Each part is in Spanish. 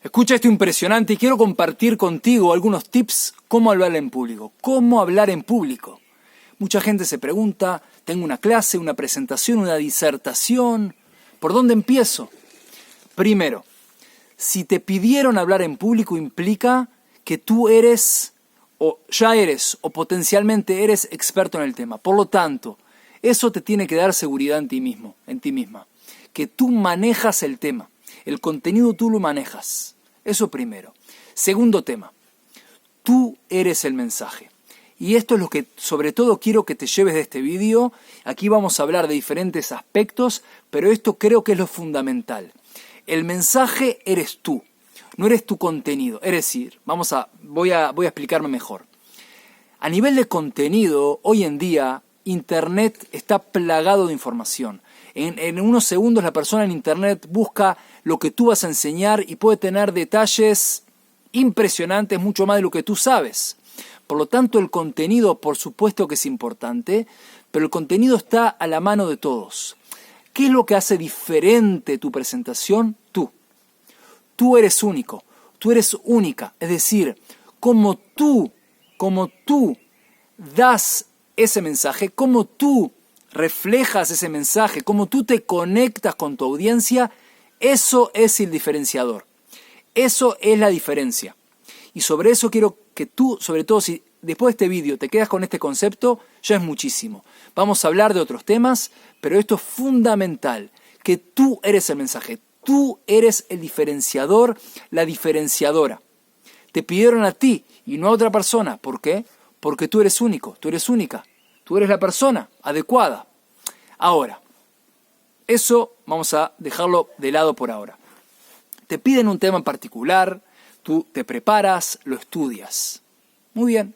Escucha esto impresionante y quiero compartir contigo algunos tips cómo hablar en público. ¿Cómo hablar en público? Mucha gente se pregunta, tengo una clase, una presentación, una disertación, ¿por dónde empiezo? Primero, si te pidieron hablar en público implica que tú eres, o ya eres, o potencialmente eres experto en el tema. Por lo tanto, eso te tiene que dar seguridad en ti mismo, en ti misma. Que tú manejas el tema. El contenido tú lo manejas. Eso primero. Segundo tema. Tú eres el mensaje. Y esto es lo que sobre todo quiero que te lleves de este vídeo. Aquí vamos a hablar de diferentes aspectos, pero esto creo que es lo fundamental. El mensaje eres tú, no eres tu contenido. Es decir, voy a explicarme mejor. A nivel de contenido, hoy en día, Internet está plagado de información. En unos segundos la persona en Internet busca lo que tú vas a enseñar y puede tener detalles impresionantes, mucho más de lo que tú sabes. Por lo tanto, el contenido, por supuesto que es importante, pero el contenido está a la mano de todos. ¿Qué es lo que hace diferente tu presentación? Tú. Tú eres único, tú eres única. Es decir, como tú das ese mensaje, como tú reflejas ese mensaje, cómo tú te conectas con tu audiencia, eso es el diferenciador. Eso es la diferencia. Y sobre eso quiero que tú, sobre todo si después de este vídeo te quedas con este concepto, ya es muchísimo. Vamos a hablar de otros temas, pero esto es fundamental, que tú eres el mensaje, tú eres el diferenciador, la diferenciadora. Te pidieron a ti y no a otra persona. ¿Por qué? Porque tú eres único, tú eres única. Tú eres la persona adecuada. Ahora, eso vamos a dejarlo de lado por ahora. Te piden un tema en particular, tú te preparas, lo estudias. Muy bien.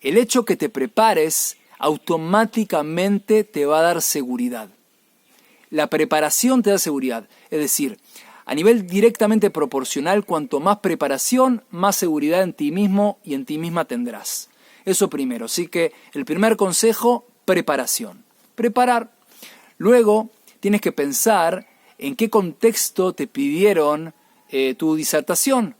El hecho que te prepares automáticamente te va a dar seguridad. La preparación te da seguridad. Es decir, a nivel directamente proporcional, cuanto más preparación, más seguridad en ti mismo y en ti misma tendrás. Eso primero. Así que el primer consejo, preparación. Preparar. Luego tienes que pensar en qué contexto te pidieron tu disertación.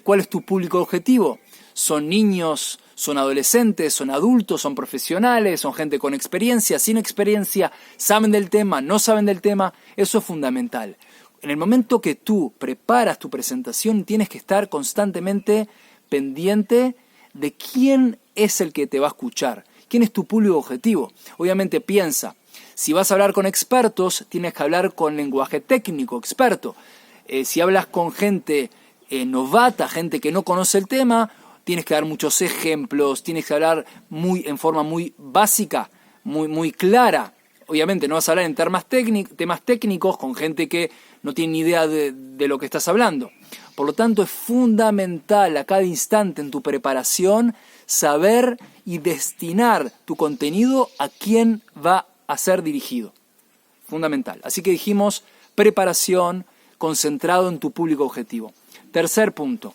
¿Cuál es tu público objetivo? ¿Son niños? ¿Son adolescentes? ¿Son adultos? ¿Son profesionales? ¿Son gente con experiencia? ¿Sin experiencia? ¿Saben del tema? ¿No saben del tema? Eso es fundamental. En el momento que tú preparas tu presentación, tienes que estar constantemente pendiente de quién es el que te va a escuchar, quién es tu público objetivo. Obviamente piensa, si vas a hablar con expertos, tienes que hablar con lenguaje técnico, experto. Si hablas con gente novata, gente que no conoce el tema, tienes que dar muchos ejemplos, tienes que hablar en forma muy básica, muy clara. Obviamente no vas a hablar en temas técnicos con gente que no tiene ni idea de lo que estás hablando. Por lo tanto, es fundamental a cada instante en tu preparación saber y destinar tu contenido a quién va a ser dirigido. Fundamental. Así que dijimos preparación, concentrado en tu público objetivo. Tercer punto.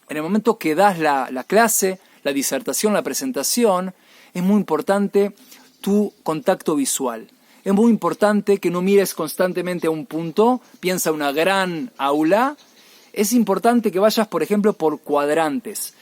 En el momento que das la clase, la disertación, la presentación, es muy importante tu contacto visual. Es muy importante que no mires constantemente a un punto, piensa una gran aula. Es importante que vayas, por ejemplo, por cuadrantes.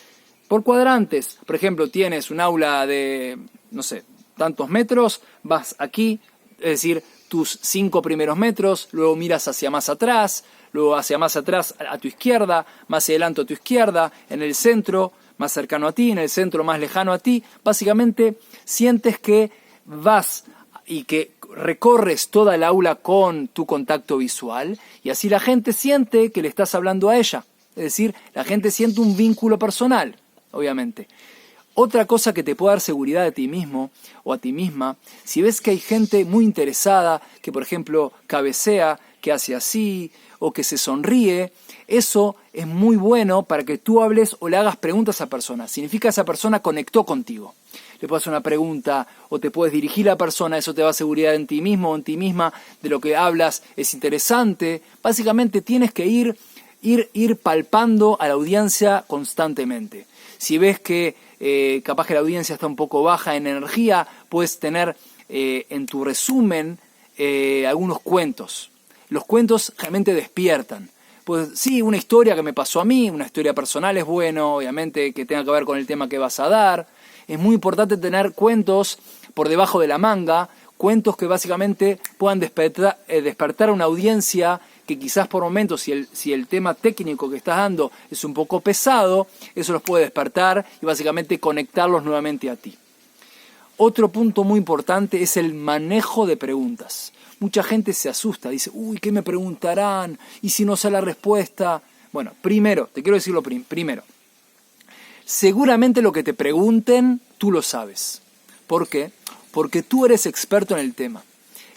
Por cuadrantes, por ejemplo, tienes un aula de, no sé, tantos metros, vas aquí, es decir, tus 5 primeros metros, luego miras hacia más atrás, luego hacia más atrás a tu izquierda, más adelante a tu izquierda, en el centro, más cercano a ti, en el centro más lejano a ti. Básicamente, sientes que vas y que recorres toda el aula con tu contacto visual y así la gente siente que le estás hablando a ella. Es decir, la gente siente un vínculo personal, obviamente. Otra cosa que te puede dar seguridad a ti mismo o a ti misma, si ves que hay gente muy interesada, que por ejemplo cabecea, que hace así o que se sonríe, eso es muy bueno para que tú hables o le hagas preguntas a esa persona. Significa que esa persona conectó contigo. Le puedes hacer una pregunta o te puedes dirigir a la persona, eso te da seguridad en ti mismo o en ti misma, de lo que hablas es interesante. Básicamente tienes que ir palpando a la audiencia constantemente. Si ves que capaz que la audiencia está un poco baja en energía, puedes tener en tu resumen algunos cuentos. Los cuentos realmente despiertan. Pues sí, una historia que me pasó a mí, una historia personal es bueno, obviamente que tenga que ver con el tema que vas a dar. Es muy importante tener cuentos por debajo de la manga, cuentos que básicamente puedan despertar a una audiencia que quizás por momentos, si el tema técnico que estás dando es un poco pesado, eso los puede despertar y básicamente conectarlos nuevamente a ti. Otro punto muy importante es el manejo de preguntas. Mucha gente se asusta, dice, uy, ¿qué me preguntarán? ¿Y si no sé la respuesta? Bueno, primero, te quiero decirlo primero. Seguramente lo que te pregunten, tú lo sabes. ¿Por qué? Porque tú eres experto en el tema.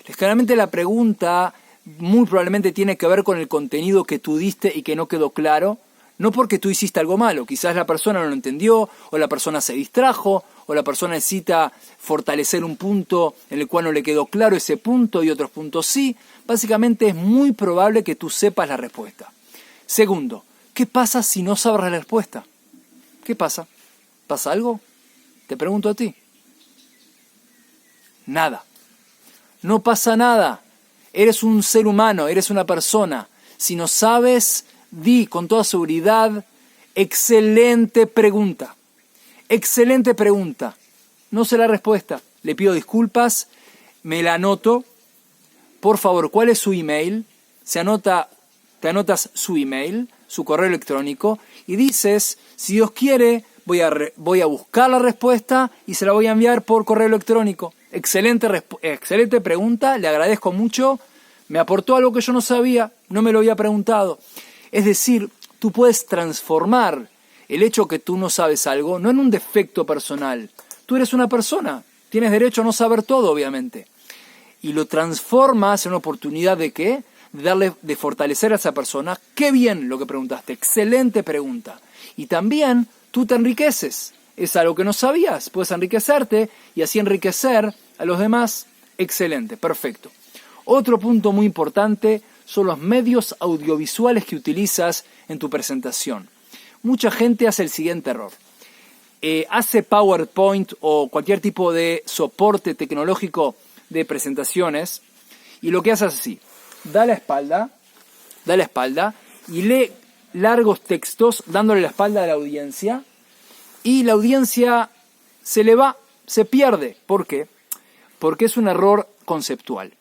Generalmente la pregunta muy probablemente tiene que ver con el contenido que tú diste y que no quedó claro, no porque tú hiciste algo malo, quizás la persona no lo entendió, o la persona se distrajo, o la persona necesita fortalecer un punto en el cual no le quedó claro ese punto y otros puntos sí. Básicamente es muy probable que tú sepas la respuesta. Segundo, ¿qué pasa si no sabes la respuesta? ¿Qué pasa? ¿Pasa algo? Te pregunto a ti. Nada. No pasa nada. Eres un ser humano, eres una persona. Si no sabes, di con toda seguridad, excelente pregunta. Excelente pregunta. No sé la respuesta. Le pido disculpas, me la anoto. Por favor, ¿cuál es su email? Te anotas su email, su correo electrónico y dices, si Dios quiere, voy a buscar la respuesta y se la voy a enviar por correo electrónico. Excelente pregunta, le agradezco mucho. Me aportó algo que yo no sabía, no me lo había preguntado. Es decir, tú puedes transformar el hecho que tú no sabes algo, no en un defecto personal. Tú eres una persona, tienes derecho a no saber todo, obviamente. Y lo transformas en una oportunidad ¿de qué? De fortalecer a esa persona. ¡Qué bien lo que preguntaste! Excelente pregunta. Y también tú te enriqueces. Es algo que no sabías. Puedes enriquecerte y así enriquecer a los demás. Excelente, perfecto. Otro punto muy importante son los medios audiovisuales que utilizas en tu presentación. Mucha gente hace el siguiente error. Hace PowerPoint o cualquier tipo de soporte tecnológico de presentaciones y lo que hace es así. Da la espalda y lee largos textos dándole la espalda a la audiencia y la audiencia se pierde. ¿Por qué? Porque es un error conceptual.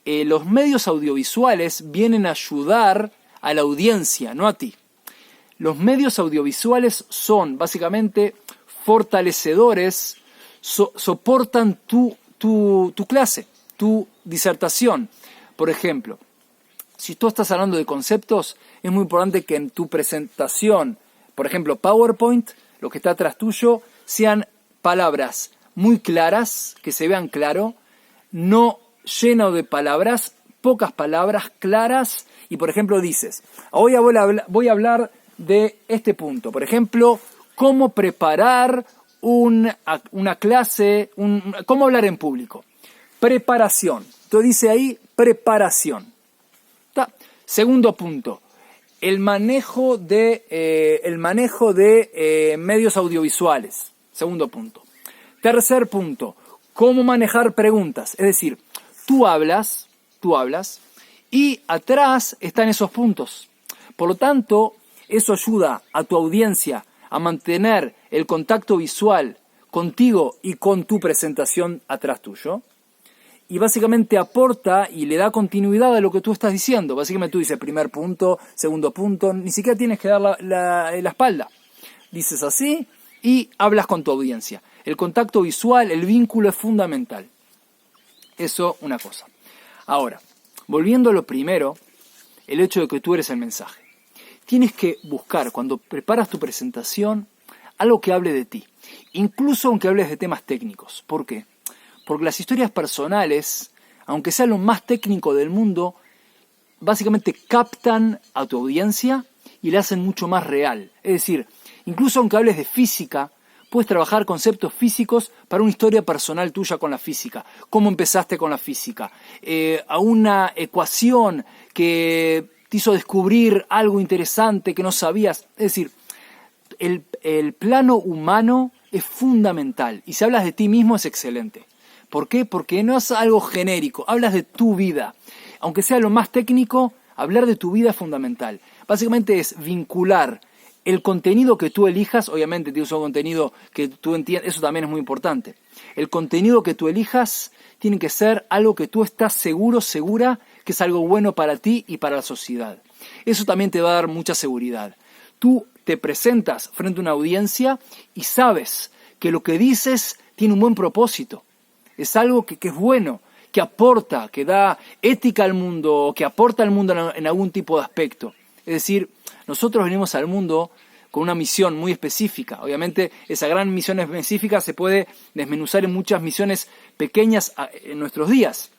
Los medios audiovisuales vienen a ayudar a la audiencia, no a ti. Los medios audiovisuales son básicamente fortalecedores, soportan tu clase, tu disertación. Por ejemplo, si tú estás hablando de conceptos, es muy importante que en tu presentación, por ejemplo, PowerPoint, lo que está atrás tuyo, sean palabras muy claras, que se vean claro, no lleno de palabras, pocas palabras claras, y por ejemplo dices, hoy voy a hablar de este punto, por ejemplo, cómo preparar una clase, cómo hablar en público. Preparación. Entonces dice ahí, preparación. Segundo punto, el manejo de medios audiovisuales. Segundo punto. Tercer punto, cómo manejar preguntas. Es decir, tú hablas y atrás están esos puntos. Por lo tanto, eso ayuda a tu audiencia a mantener el contacto visual contigo y con tu presentación atrás tuyo. Y básicamente aporta y le da continuidad a lo que tú estás diciendo. Básicamente tú dices primer punto, segundo punto, ni siquiera tienes que dar la espalda. Dices así y hablas con tu audiencia. El contacto visual, el vínculo es fundamental. Eso, una cosa. Ahora, volviendo a lo primero, el hecho de que tú eres el mensaje. Tienes que buscar, cuando preparas tu presentación, algo que hable de ti. Incluso aunque hables de temas técnicos. ¿Por qué? Porque las historias personales, aunque sea lo más técnico del mundo, básicamente captan a tu audiencia y la hacen mucho más real. Es decir, incluso aunque hables de física, puedes trabajar conceptos físicos para una historia personal tuya con la física. ¿Cómo empezaste con la física? A una ecuación que te hizo descubrir algo interesante que no sabías. Es decir, el plano humano es fundamental. Y si hablas de ti mismo es excelente. ¿Por qué? Porque no es algo genérico. Hablas de tu vida. Aunque sea lo más técnico, Hablar de tu vida es fundamental. Básicamente es vincular el contenido que tú elijas, obviamente tienes un contenido que tú entiendes, eso también es muy importante. El contenido que tú elijas tiene que ser algo que tú estás seguro, segura, que es algo bueno para ti y para la sociedad. Eso también te va a dar mucha seguridad. Tú te presentas frente a una audiencia y sabes que lo que dices tiene un buen propósito. Es algo que es bueno, que aporta, que da ética al mundo, que aporta al mundo en algún tipo de aspecto. Es decir, nosotros venimos al mundo con una misión muy específica. Obviamente, esa gran misión específica se puede desmenuzar en muchas misiones pequeñas en nuestros días.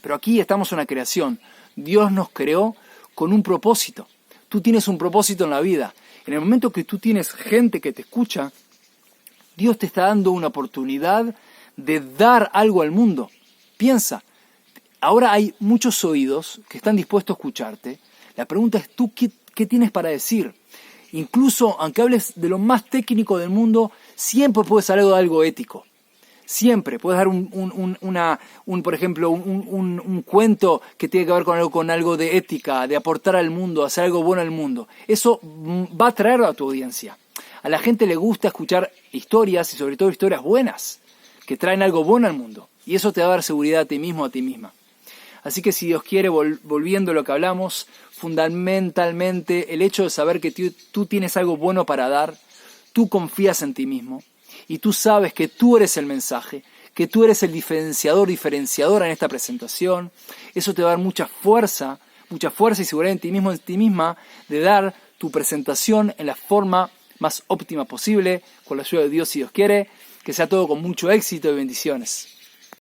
Pero aquí estamos en una creación. Dios nos creó con un propósito. Tú tienes un propósito en la vida. En el momento que tú tienes gente que te escucha, Dios te está dando una oportunidad de dar algo al mundo. Piensa, ahora hay muchos oídos que están dispuestos a escucharte. La pregunta es, ¿tú qué tienes para decir? Incluso, aunque hables de lo más técnico del mundo, siempre puedes haber algo ético. Siempre puedes dar por ejemplo, un cuento que tiene que ver con algo de ética, de aportar al mundo, hacer algo bueno al mundo. Eso va a atraer a tu audiencia. A la gente le gusta escuchar historias y sobre todo historias buenas, que traen algo bueno al mundo. Y eso te va a dar seguridad a ti mismo, a ti misma. Así que si Dios quiere, volviendo a lo que hablamos, fundamentalmente el hecho de saber que tú tienes algo bueno para dar, tú confías en ti mismo y tú sabes que tú eres el mensaje, que tú eres el diferenciadora en esta presentación, eso te va a dar mucha fuerza y seguridad en ti misma de dar tu presentación en la forma más óptima posible, con la ayuda de Dios si Dios quiere, que sea todo con mucho éxito y bendiciones.